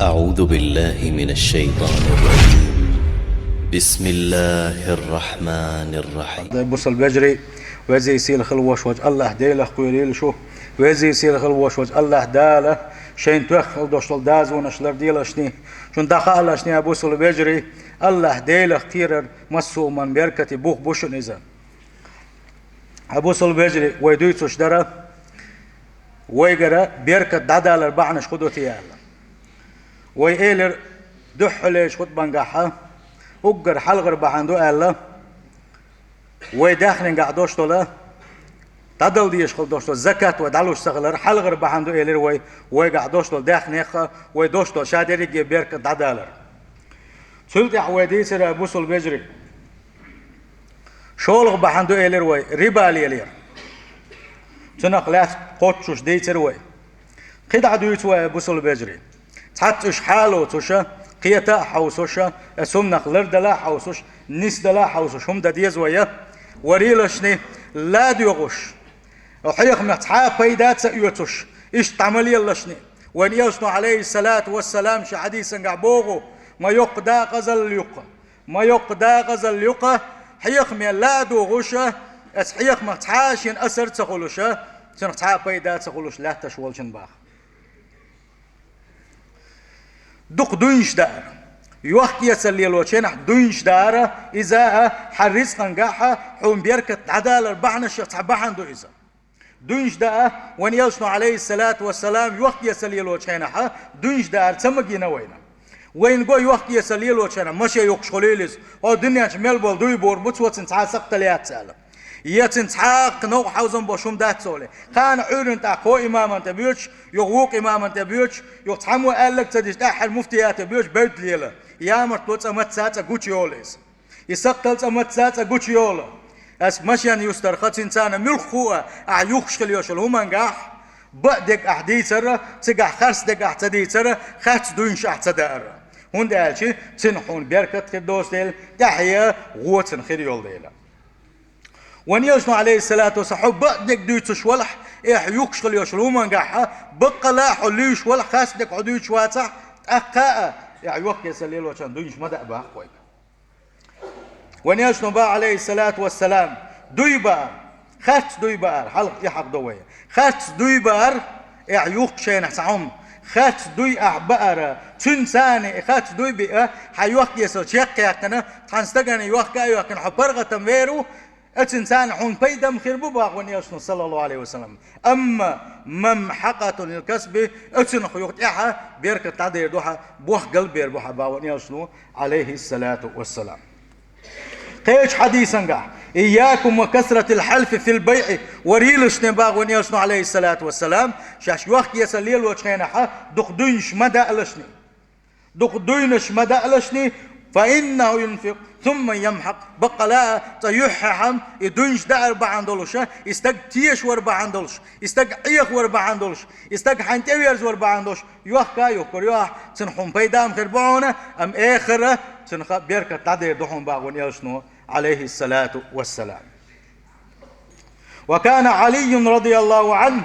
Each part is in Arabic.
أعوذ بالله من الشيطان الرجيم. بسم الله الرحمن الرحيم. بوصل بجري وزي يصير خلوش وجه الله ديله قيريل شو وزي يصير خلوش وجه الله داله شين توخل دوشل داز ونشلر ديله شني شون دخل شني بوصل بجري الله ديله قير مسو من بركتي بوخ بوشن إذا أبوصل بجري ويدويتوش درا ويجرا بركة دادالر بعنش خدوتي يالا ويقيلر دحليش خد بنجحها وقر حلقر بحندو ألا ويداخلين قعدوش طلا تدل ديش خل دوش طلا زكاة ودعلوش سغلر حلقر بحندو إيلر ويقعدوش طلا داخنيخا ويدوش طلا شادري جبيرك دادالر سلطي حوادي سر بوصل بجري شولغ بحندو إيلر ربالي إيلر سنق لاس قوتشوش ديتر قيد عدويت بوصل بجري تحتش حالو توشا قيتا حوسوشا اسمنق لردلا حوسوش نسدلا حوسوش هم ديز ويا وريلشني لا ديوغوش وحيخ متحا بيدات سيوتوش ايش تعمل يلشني وان يوسنو عليه الصلاة والسلام شي حديثا قعبوغو ما يقدا غزل يقا ما يقدا غزل يقا حيخ مي لا دوغوشا اس حيخ متحاشين اثر تخولوشا سنقتحا بيدات سخولوش لا تشولشن باخ دق دونش دار يوحكي يسلي الوشينح دونش دار إذا حريص قنقاحة حوم بيركة عدالة البحنا الشيخ تحبحان دو إذا دونش دار وان يلسنو عليه الصلاة والسلام يوحكي يسلي الوشينح دونش دار تمجينا وين قو يوحكي يسلي الوشينح ماشي يوكشغليلز او دنيا شمال بول دوي بور بوتسوة تنساق تليات سالة يتنسحاق نوع حوزن بوشوم دات سولي كان عورن تاقو إماما تبيوش يغوق إماما تبيوش يتحمو قالك تديش تاحل مفتيات تبيوش بيت ليلة يامر توتس أمت ساتسا قوش يوليس يسقلت أمت ساتسا قوش يولا أس مشيان يسترخط إنسانا ملخوة أعيوخش خليوشل هما نقاح بقدك أحديثر تقع خرس دك أحتديثر خرس دوينش أحتدار هون دالشي تنحون بيركت خدوس ديل تحيا غوتن خير يول ديلا ونيوشنو عليه الصلاة والسلام بقدك دويتش ولح يوكش خليوش لوما نقاحها بقلا حليش ولح خاسدك عدويش واتح أقاء يوك يسليل وشان دويش مدأ باق ويك ونيوشنو با عليه الصلاة والسلام دوي بار خاتس دوي بار حلق يحق دوية خاتس دوي بار يوك شينح سعوم خاتس دوي أحبار تنساني خاتس دوي بقى حيوك يسل شيق يقنا تنستقني يوك يوكن حبرغة تنويرو الإنسان حون بيدم خير بباغ ونياشن صلى الله عليه وسلم أما ممحقة للكسب أتنخ يقطعها بيركة تعدي دوحة بوح قلب يربوحة ونياشن عليه الصلاة والسلام قيش حديثا قاع إياكم وكثرة الحلف في البيع وريلش نباغ ونياشن عليه الصلاة والسلام شاش وقت يسليل وشخينها دقدونش مدى ألشني دقدونش مدى ألشني فإنه ينفق ثم يمحق بقلا تيححم يدونش دار بعندولش يستق تيش ور بعندولش يستق عيخ ور بعندولش يستق حنتويرز ور بعندولش يوحكا يوكر تنحم بيدام خربعونه أم آخر تنخ بيركة تعدي دحوم باغون يلشنو عليه الصلاة والسلام وكان علي رضي الله عنه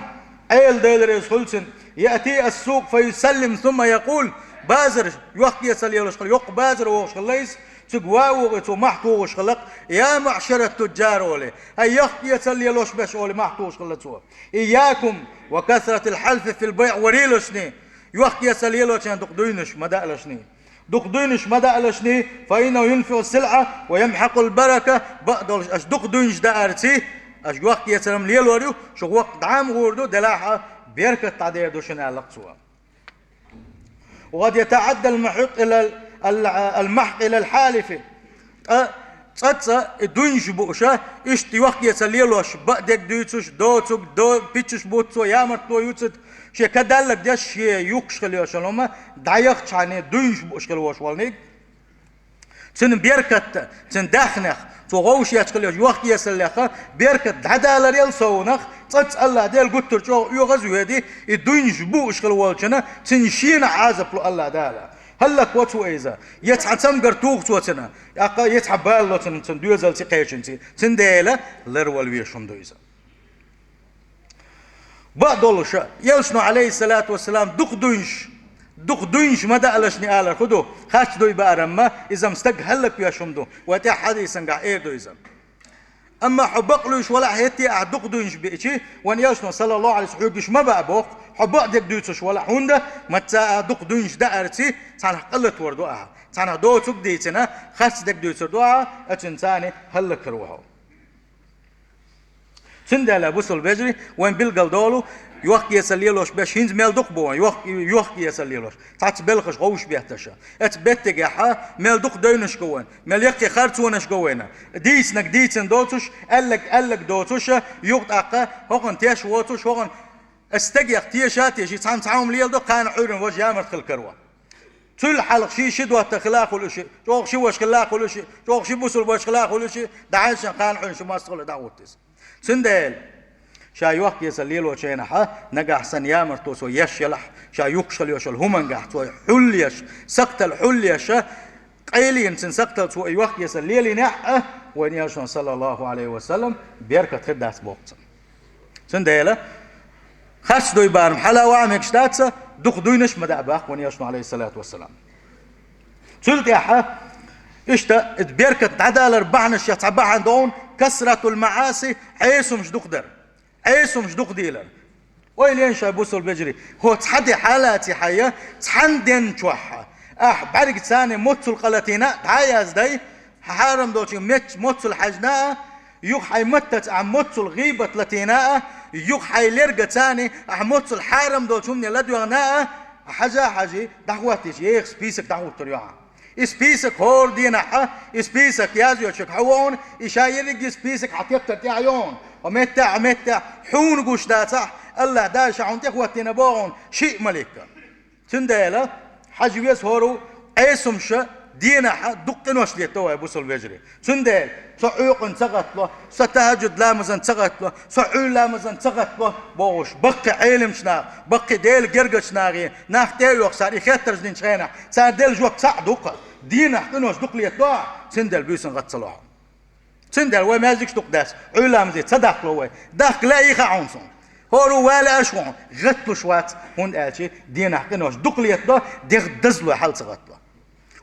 عيل ديلر يسخلسن يأتي السوق فيسلم ثم يقول بازر يوحكي يسلي وشخل يوق بازر وشخل ليس تقواو غتو محكو وشخلق يا معشر التجار ولي هي يحكي يسلي لوش باش ولي محكو وشخلتو إياكم وكثرة الحلف في البيع وريلشني يحكي يسلي لوش دقدوينش مدى لشني دقدوينش مدى لشني فإنه ينفع السلعة ويمحق البركة بقدرش أش دقدوينش دارتي أش يحكي يسلم ليل وريو شو وقت عام غوردو دلاحة بيركة تعدي دوشنا لقصوا وقد يتعدى المحق إلى الحالف تسا دونش بوشا اشتي وقت يسليلوش بقدك دوتش دوتك دو بيتش بوتسو يامر تو يوتت شي كدالك داش شي يوكش خليوش لما دايخش عني دونش بوش خلوش والنيك تن بيركت تن داخنخ توغوش يتخليوش وقت يسليخ بيركت عدالة ريال سونخ تسأل الله ديال قلتر جو يغزو هدي الدونش بوش خلوالشنا تنشين عازب له الله دالا هلك واتو إيزا يتحتم قرتوغ توتنا يتحبال له تندوزل تقيشنتي تنديلا لرول ويشم دويزا بعض الله يلشنو عليه الصلاة والسلام دق دونش دق دوينش مدى ألشني آلر خدو خاش دوي بارما إذا مستق هلك بيشمدو واتي حديثا قا إيردو إذا أما حبقلوش ولا هيتي أعدق دوينش بيشي وان يشنو صلى الله عليه وسلم ما بقى بوق حبق ديك دويتش ولا هوندا متى أعدق دوينش دارتي تانا قلت وردوها تانا دوتك ديتنا خاش ديك دويتش دوها أتنساني هلك روحو سندلا بوصل بجري وين بيلقل دولو يوحكي يسليلوش باش هينز ميل دق بوان يوحكي يسليلوش تعت بلخش غوش بيحتشا اتبتك يا حا ميل دق دينش جوان ميل يحكي خارتونش جوانا ديسنك ديتن دوتش قالك دوتش يوقت اقا هوغن تيش ووتش هوغن استجيق تيشات يجي تعم ليل دق كان عورن وجه امر خل كروا تل حلق شي شدوة تخلاق ولا شيء توق شي وش خلاق ولا شيء توق شي بوصل وش خلاق ولا شيء دعاش كان عورن شو ما استغل دعوتس سندل شايوخ يسليل وشينا حا نجح سن يامر توسو يشلح شايوخشل يشل همنجح تو حليش سقط الحليش قيلين سن سقط تو يوخ يسليل نح وين يشون صلى الله عليه وسلم بيركت خدات بوقت سنديلا خاص دوي بارم حلا وعمك شتاتسا دق دوينش مدع باخ وين يشون عليه الصلاة والسلام سلت يا حا اشتا بيركت عدال اربعنش يتعبع عندهم كسرة المعاصي حيث مش دقدر حيث مش دق ديلر ويلين شابوسل بجري هو تحدي حالاتي حيا تحندن توحى بعرق ثاني موتل قلتينا تعايز داي حارم دوتي موتل حجناء يوح حي متت عم موتل غيبة لتيناء يوح حي لرقة ثاني موتل حارم دوتي من لدوغناء حاجة دعواتيش يخ سبيسك دعوة تريوها سبيسك هور دينا سبيسك يازيو شك حوون إشايرك سبيسك حتيقتر تعيون ومتع حون قوش داتح الله داشا عن تخواتنا بوغون شيء ملكا تندالا حجويس هورو ايسمش دينا دقن وشليتوا يبوصل بجري تندال صعوق سقط له ستهجد لامزن سقط له صعول لامزن سقط له بوش بقي علم شنا بقي ديل جرج شناغي ناخ ديل وقصار يخطر جدين شينا صار ديل جوك صع دقة دينا حقنوش دق ليتوا تندال بيسن غد صلاح تندال وما يزيكش دق داس علام زيت صدق له داخ لا يخا عنصن هورو ولا أشوان غتلو شوات هون قالشي دينا حقنوش دق ليتوا ديغ دزلو حال صغط له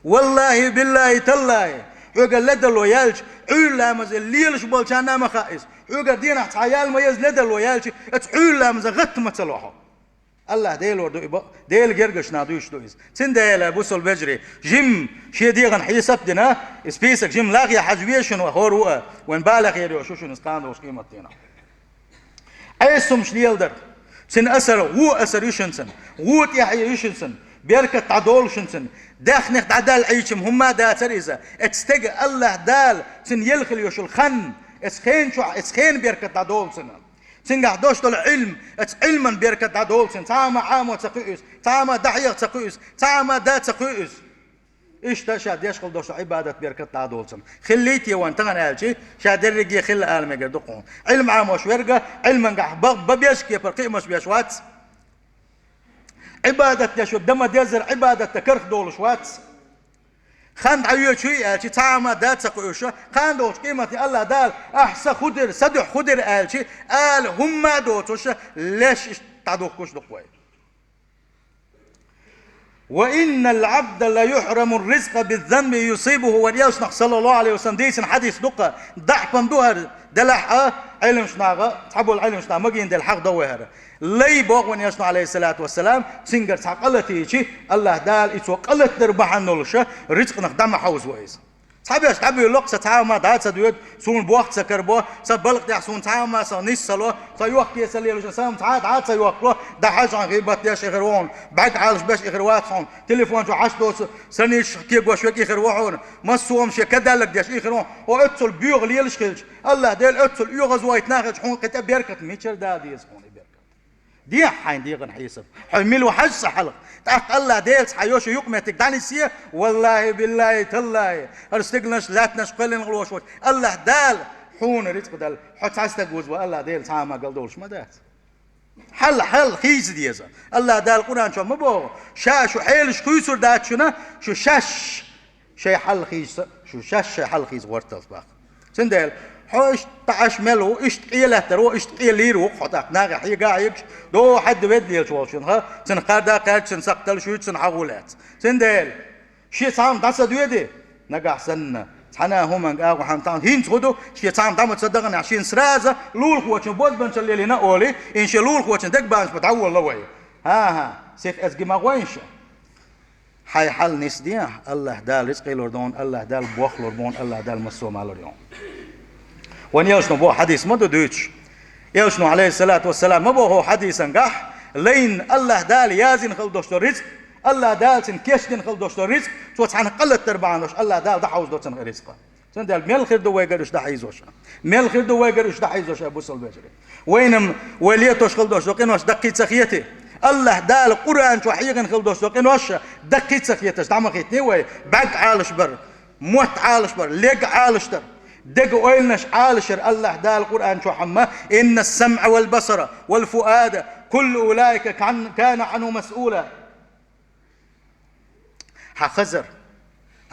والله بالله تالله حقا لدلو يالش علا مزل ليلش بولشانا ما خائس حقا دينا حيال ما يز لدلو يالش اتعلا مزل غت ما تلوحو الله ديل وردو إبا ديل جرجش نادوش دويس سن ديل بوصل بجري جيم شي ديغن حيسب دينا سبيسك جيم لاغي حجويشن وهورو وين بالغ يدو شوشن اسقاندو قيمه دينا ايسم شليل در سن اثر هو اثر يشنسن هو يحيى يشنسن بيركت عدول شنسن داخنخ عدال عيشم هما داتر إذا اتستجى الله دال سن يلخل يشل خن اسخين بيركت عدول سن سنجح دوش دول علم علما بيركت عدول سن تعما عام وتقيس تعما دحية تقيس تعما دا تقيس إيش تشاد يشغل دوش عبادة بيركت عدول سن خليتي وان تغنى هالشي شادر رجي خل آلم يقدقون علم عام وش ورقة علما قح ببيشكي فرقي مش بيشوات عبادة يشوف دم ديزر عبادة تكرخ دول شوات خان عيو شيء شي تعما دات سقوشة خان دوش قيمة الله دال أحسن خدر صدح خدر قال شيء قال هم دوتوش ليش تعدوكوش دقوي وإن العبد لا يحرم الرزق بالذنب يصيبه وليصنع صلى الله عليه وسلم ديسن حديث دقة ضعفا دوهر دلح علم شناغة تحبوا العلم شناغة مجين دل حق دوهر لي بوغ ون يصنع عليه الصلاة والسلام سنجر تعقلتي شي الله دال إسوا قلت دربحان نولشة رزق نخدم حوز وإيس صحابيش تعبي اللوق ستعاما دات سدويد سون بوقت سكربو سبلق دع سون تعاما سنيس سلو سيوق يسلي له سام تعاد سيوق له ده حاجة عن غيبات ياش إخروان بعد عالش باش إخروات صون تليفون جو عشتو سنيش كي قوش وكي إخروان ما سوم شيء كدلك داش إخروان وأتصل بيوغ ليلش خلش الله ديل أتصل يوغ زوايت ناخد حون كتاب بيركت ميتشر دادي يسمون دي حين ديغن حيسب حميل وحج حلق تحت الله ديلس حيوش يقمتك دعني سيه والله بالله تالله ارستقلنش لاتنش قلن غلوش الله دال حون رزق دال حتى استجوز والله ديلس ما قلدولش ما دات حل خيز ديزا الله دال قران شو مبو شاش حيلش كيسر دات شنا شو شاش شي حل خيز شو شاش حل خيز ورتل باخ سندل حوش تعش ملو إشت قيلة ترو إشت قيليرو خطأ ناقح يقايقش دو حد بدلي الشوالشون ها سن قادا قاد سن سقتل شويت سن حغولات سن ديل شي صام تصد ويدي نقع سن حنا هما قاعوا حنطان هين تخدو شي صام دام تصدقنا عشان سرازة لول خوتشن بود بنش اللي لنا أولي إن شاء لول خوتشن دق بانش بتعول لوي ها سيف أزجي ما وينش حي حل نسديه الله دال رزق لوردون الله دال بوخ لوربون الله دال مسوم على اليوم وان يلشنو بو حديث ما دوتش يلشنو عليه الصلاة والسلام ما بو هو حديث انقح لين الله دال يازن خلدوش رزق الله دال سن كيشدن خلدوش رزق شو تحن قلت تربعنوش الله دال دحوز دوتن رزقه سن دال ميل خير دو ويقرش دحيزوش ميل خير دو ويقرش دحيزوش ابو سلبجري وينم وليتوش خلدوش دوقينوش دقيت سخيتي الله دال القرآن شو حيقن خلدوش دوقينوش دقيت سخيتش دعم خيتني وي بق عالش بر موت عالش بر ليق عالش در دق ويلنش عالشر الله دال القرآن شو حما إن السمع والبصر والفؤاد كل أولئك كان عنه مسؤولا حخزر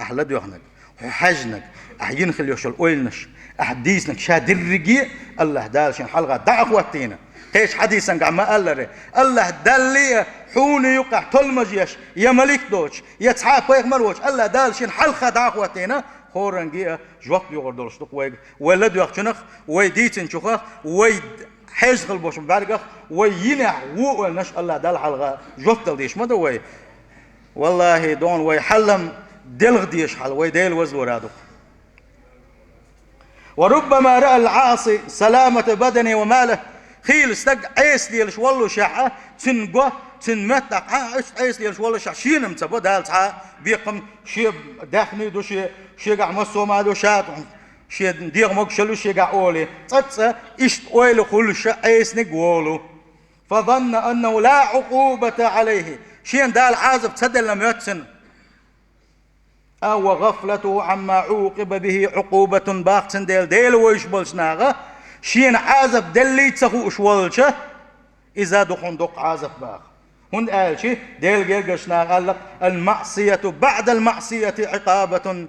أحلد يخنك وحجنك أحين خليوش الأويلنش أحديثنك شادر رجي الله دال شن حلقة دعوتينا كيش حديثا قام قال الله دل حون يقع تلمجيش يا ملك دوش يا تصحاب ويك مروش الله دال شن حلقة دعوتينا خورنجي جوق يوردلش دق ويك ولد يخشنخ ويديتن شخخ ويد حيز قلبوش مبارك وينع وولنش الله دال حلقة جوق دلديش ما دوي والله دون ويحلم دلغ ديش حل ويديل وزور هذا وربما رأى العاصي سلامة بدنه وماله خيل استق عيس ليش والله شاحة تنقى تنمتع عيس ليش والله شاح شين متبو دال تعا بيقم شي داخني دو شي قاع مسو ما دو شات شي ديغ مك شلو شي قاع اولي تص اشت اويل كل شيء عيس نقولو فظن انه لا عقوبة عليه شين دال عازب تسدل لم يتسن أو غفلته عما عوقب به عقوبة باقتن ديل ويشبلش ناغا شين عازب دلي تسخو اشوالشه إذا دخون دق عازب باق هون قال شي ديل جيرجش ناغا المعصية بعد المعصية عقابة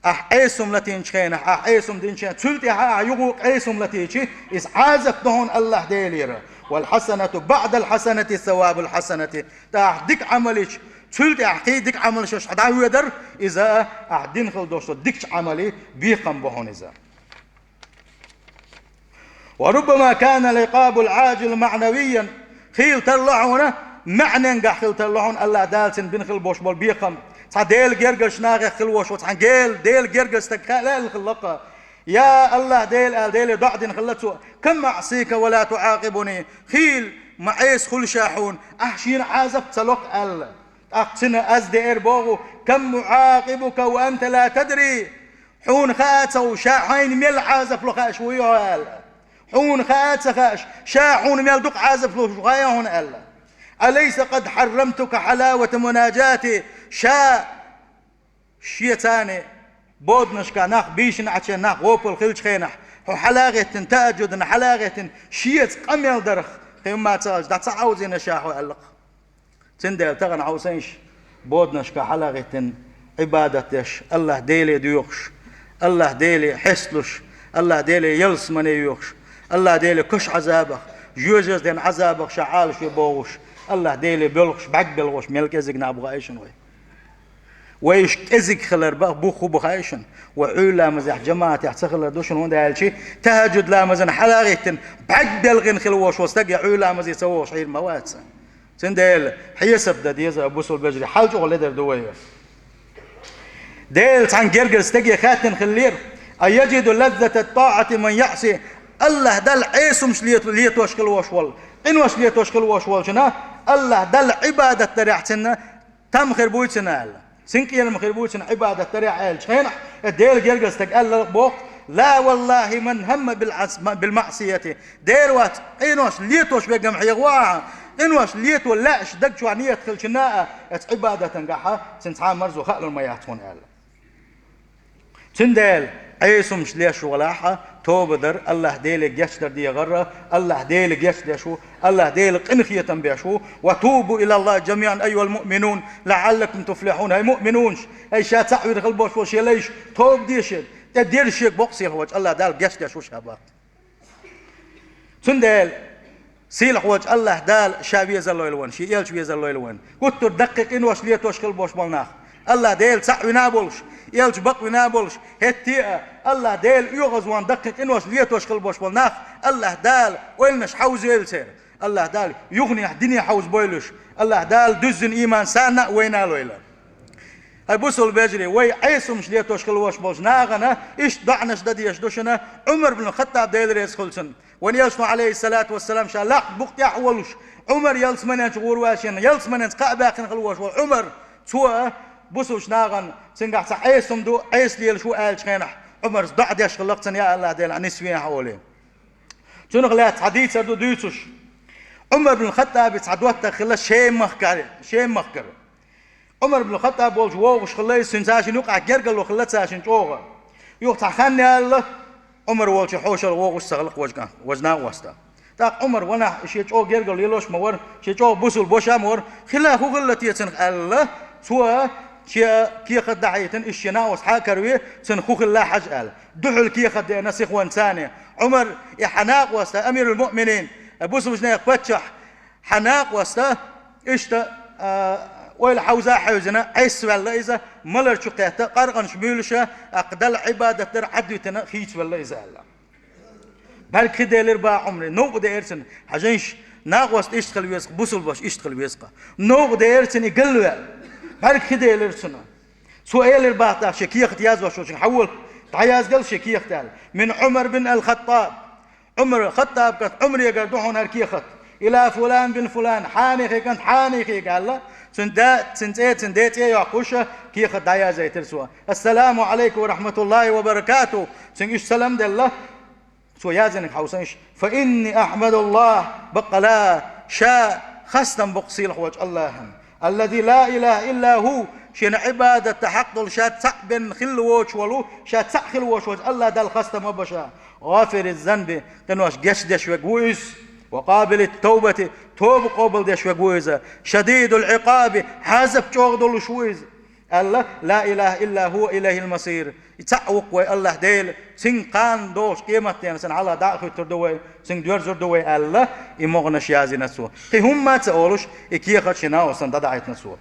أحيسم لتين شخينة أحيسم دين شخينة تلتي يغوق أحيسم لتيشي إذ عازب دهون الله ديليرا والحسنة بعد الحسنة ثواب الحسنة تحدك عملش تلتي أحكي ديك عمل شوش حدا يدر إذا أحدين خلدوش ديك عملي بيقم بهون إذا وربما كان العقاب العاجل معنويا خيل تلعونه معنى نجح خيل تلعون الله دالتن بين خل بوش بول بيقم ديل جرجش ناغي خلوش وتحن جيل ديل جرجش تكال الخلقة يا الله ديل ضعدين خلته كم معصيك ولا تعاقبني خيل معيس خل شاحون أحشين عازب تلق الله أقتنا أزدئر بوغو كم معاقبك وأنت لا تدري حون خاتس وشاحين ميل عازف لخاش ويهال حون خاتس خاش شاحون ميل دق عازف لخايهون ألا أليس قد حرمتك حلاوة مناجاتي شيتاني بودنشكا ناخ بيشن عشان ناخ ووبل خلش خينح وحلاغة تنتاجد حلاغة شيت قميل درخ خيما تساج دا تعاوزين شاحو ألق تندل تغن عوسينش بودنش كحلقة عبادتش الله ديلي ديوخش الله ديلي حسلش الله ديلي يلس من يوخش الله ديلي كش عذابك جوزز دين عذابك شعالش يبوغش الله ديلي بلغش بعد بلغش ملك ازق نابغا ايشن ويش ازق خلر بوخو بخايشن وعولا مزح جماعة يحتخلر دوشن هون ده هالشي تهجد لا مزن حلاغة بعد بلغن خلوش وستقي عولا مزي سووش عير مواتسا سندل حيسب ده ديزا أبو سول بجري حالجو غلي در دوية ديل عن جرجر استجي خاتن خلير أيجد لذة الطاعة من يعصي الله دل عيسو مش ليت وشكل وشوال إن وش ليت وشكل وشوال شنا الله دل عبادة تريحتنا تم خربوتنا الله سنكي لما خربوتنا عبادة تريح شنا ديل جرجر استجال بوق لا والله من هم بالمعصية دير وات إنوش ليتوش بجمع يغواها إنوش ليتو لاش دق شو عنية خل شناء عبادة تنجحها سنتعام مرزو خلوا ما يحتون قال تندل عيسو مش ليش ولاحة توب در الله ديلك يشتر دي غرة الله ديلك يشتر شو الله ديلك انخية بيشو وتوبوا إلى الله جميعا أيها المؤمنون لعلكم تفلحون هاي مؤمنونش أي شات تعوير قلبوش وشي ليش توب ديشد تدير شيك بقصي الوج الله دال جش دش وش هباق سندال سيل وج الله دال شابيه زلوا يلون شي يل شويه زلوا يلون كنت دقق إن وش ليه توشكل بوش بالناخ الله ديل سع ونابولش يلش بق ونابولش هتي الله ديل يغزوان دقق إن وش ليه توشكل بوش بالناخ الله دال ويلنش حوز يلسير الله دال يغني الدنيا حوز بويلش الله دال دزن إيمان سانا وينالو يلا هاي بوصل بجري وي عيسو مش ليه توشكل بوش بالش ناغنا إيش دعنش ددي يشدوشنا عمر بن الخطاب ديل ريس خلصن وان يلسو عليه الصلاة والسلام شاء لا بقت يحولش عمر يلس من ينشغور واشين يلس من ينشقع باقن خلوش وعمر سوى بوسوش ناغن سنقع عيسم دو عيس ليل شو قال شخينح عمر ضعد يشغلقتن يا الله ديل نسوين حولين شنو غلات حديث دو دوسوش عمر بن الخطاب يتعدوات خلا شيء مخكر عمر بن الخطاب بول جووش خلا سنساشي نوقع جرقل وخلا ساشن جوغا يوقع خاني الله عمر والش حوش الووش سغلق وجنا واسطه تاق عمر وانا شي جو جرقل يلوش مور شي جو بوسل بوشا مور خلا هو غلتي تن الله سوا شي كي خد عيتن الشنا وصحا كروي سن خوخ الله حجال دحل كي خد نسخ وانسانه عمر يحناق واسطه امير المؤمنين بوسل وجنا يقبتش حناق واسطه اشتا ويل حوزا حوزنا عيس ولا إذا ملر شقيته قرقن شمولشة أقدل عبادة در عدوتنا خيش ولا إذا الله بل كده لربا عمري نوق ده إرسن حجنش ناقوست إشتغل ويسق بوصل باش إشتغل ويسق نوق ده إرسن يقلوا بل كده لرسنا سؤال لربا تا شكيخ تياز وشوش حول تعياز قل شكيخ تال من عمر بن الخطاب عمر الخطاب كانت عمر يقردوحون هركيخت إلى فلان بن فلان حانيخي كانت حانيخي قال له سندات يا قوشة كي خدايا زي ترسوا السلام عليكم ورحمة الله وبركاته سنجش سلام دلله سو يازنك حوسنش فإني أحمد الله بقلا شاء خستم بقصيل حوج الله الذي لا إله إلا هو شين عبادة حق شات سعب خلوش ولو شات سع خلوش وج الله دل خستم وبشا غافر الذنب تنوش جشدش وجويس وقابل التوبة توب قبل دش وجويزة شديد العقاب حازب جوغدل شويز الله لا إله إلا هو إله المصير يتعوق وي الله ديل سين قان دوش قيمتين سن على داخل تردوي سن دور زردوي الله يمغنش يازي نسوا كي هم ما تقولوش إكيه خد شناو سن دعيت نسوا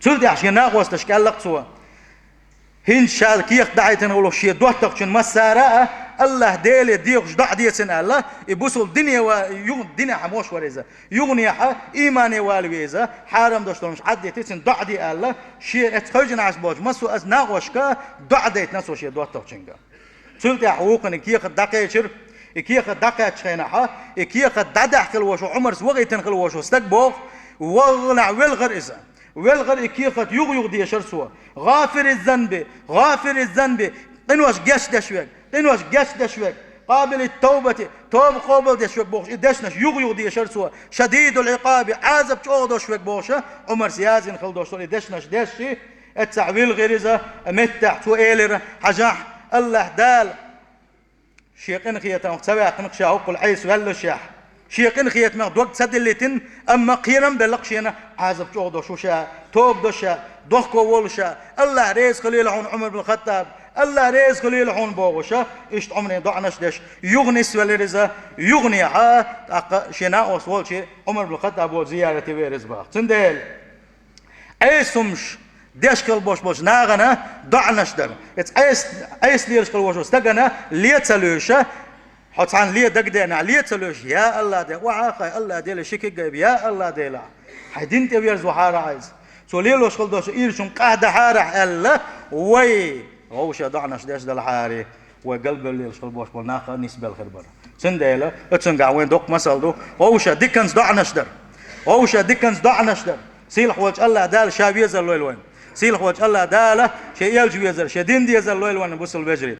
تقول دي عشان ناقوس تشكال لقصوا هين شال كيخ دعيتن ولو شيء دوتك شن مسارة الله ديل ديوش دع ديتن الله يبوسوا الدنيا ويوم الدنيا حموش وريزة يغني إيماني والويزة حرام دوشتون مش عدي تيتن دع دي الله شيء اتخرجنا عش بوج مسو از ناقوش كا دع ديت نسو شيء دوتك شنجا سلت حقوقن كيخ دقيشر كيخ دقيش خينا كيخ ددع خلوش عمر سوغيتن خلوش استقبوغ وغنع والغرزة والغر كيخت يغ دي شرسوا غافر الذنب تنوش جش دشوك تنوش جش دشوك قابل التوبة توب قابل دشوك بوش دشنش يغ دي شرسوا شديد العقاب عازب شو دشوك بوشة عمر سيازن خل دوشتو دشنش دشي اتسع والغرزة متح سؤال حجاح الله دال شيقن خيتان سواق نقشا عقل عيس ولا الشاح شيقن خيت ما دوق سدلتن اما قيرم بلقشينا عازب شو دوشوشا توب دوشا دوخكو ولشا الله ريز خليل عون عمر بن الخطاب الله ريز خليل عون بوغشا اشت عمري ضعنش دش يغني سوالرزا يغني شنا وصولشي عمر بن الخطاب وزيارة ويرز باخ سندل ايسمش دشكل بوش ناغنا ضعنش در ايس ليرش كل وشو استغنا ليتسلوشا حطان ليه دقدنا ليه تلوش يا الله ده وعاقي الله ده لشكي جايب يا الله ده لا حدين تبيرز وحارة عايز سو ليه لوش خل دوش إيرشون قاعدة حارة الله وي غوش ضعناش داش ده الحارة وقلب اللي لوش خل بوش بالناقة نسبة الخربرة سنديلا اتسنقع وين دوق مسال دو غوش ديكنز ضعناش در غوش ديكنز ضعناش در سيلح وجه الله دال شابيز اللويل وين سيلح وجه الله داله شيء يلجو يزر شدين دي يزر اللويل وين بوصل بجري